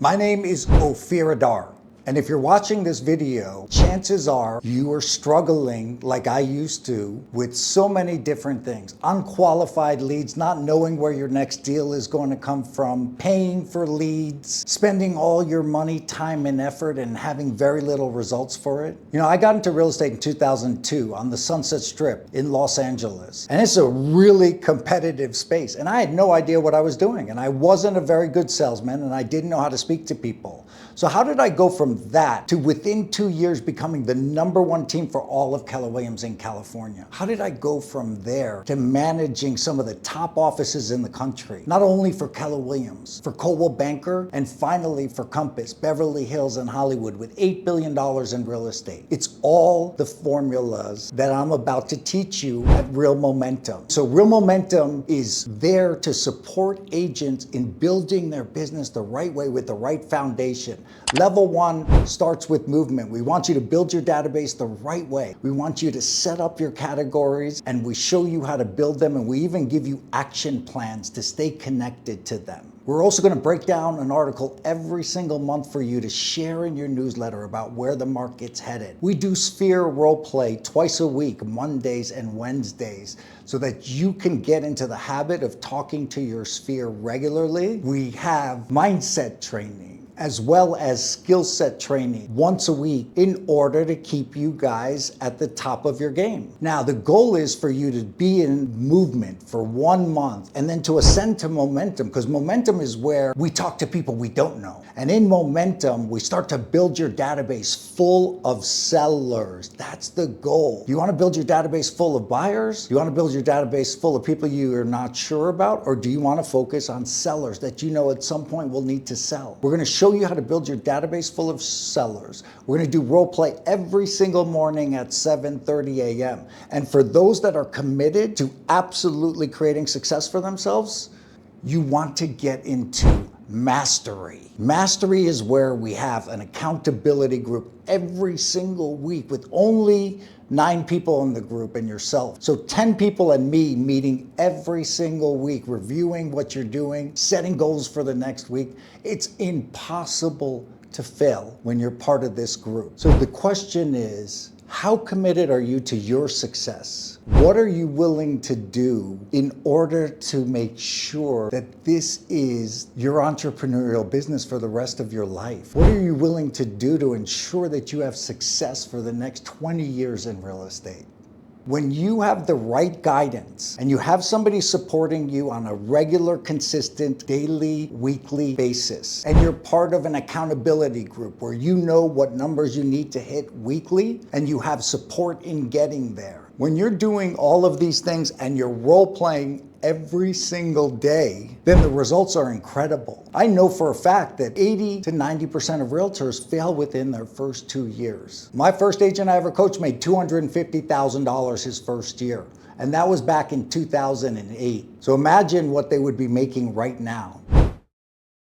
My name is Ophir Adar. And if you're watching this video, chances are you are struggling like I used to with so many different things. Unqualified leads, not knowing where your next deal is going to come from, paying for leads, spending all your money, time, and effort and having very little results for it. You know, I got into real estate in 2002 on the Sunset Strip in Los Angeles. And it's a really competitive space. And I had no idea what I was doing. And I wasn't a very good salesman and I didn't know how to speak to people. So how did I go from that to within 2 years becoming the #1 team for all of Keller Williams in California? How did I go from there to managing some of the top offices in the country? Not only for Keller Williams, for Coldwell Banker, and finally for Compass, Beverly Hills, and Hollywood with $8 billion in real estate. It's all the formulas that I'm about to teach you at Real Momentum. So Real Momentum is there to support agents in building their business the right way with the right foundation. Level 1 starts with movement. We want you to build your database the right way. We want you to set up your categories and we show you how to build them, and we even give you action plans to stay connected to them. We're also going to break down an article every single month for you to share in your newsletter about where the market's headed. We do Sphere role play twice a week, Mondays and Wednesdays, so that you can get into the habit of talking to your Sphere regularly. We have mindset training as well as skill set training once a week in order to keep you guys at the top of your game. Now, the goal is for you to be in movement for 1 month and then to ascend to momentum, because momentum is where we talk to people we don't know. And in momentum, we start to build your database full of sellers. That's the goal. You want to build your database full of buyers? You want to build your database full of people you are not sure about? Or do you want to focus on sellers that you know at some point will need to sell? We're going to show you how to build your database full of sellers. We're going to do role play every single morning at 7:30 a.m. And for those that are committed to absolutely creating success for themselves, you want to get into mastery. Mastery is where we have an accountability group every single week with only 9 people in the group and yourself. So 10 people and me meeting every single week, reviewing what you're doing, setting goals for the next week. It's impossible to fail when you're part of this group. So the question is, how committed are you to your success? What are you willing to do in order to make sure that this is your entrepreneurial business for the rest of your life? What are you willing to do to ensure that you have success for the next 20 years in real estate? When you have the right guidance and you have somebody supporting you on a regular, consistent, daily, weekly basis, and you're part of an accountability group where you know what numbers you need to hit weekly and you have support in getting there. When you're doing all of these things and you're role playing every single day, then the results are incredible. I know for a fact that 80 to 90% of realtors fail within their first 2 years. My first agent I ever coached made $250,000 his first year, and that was back in 2008. So imagine what they would be making right now.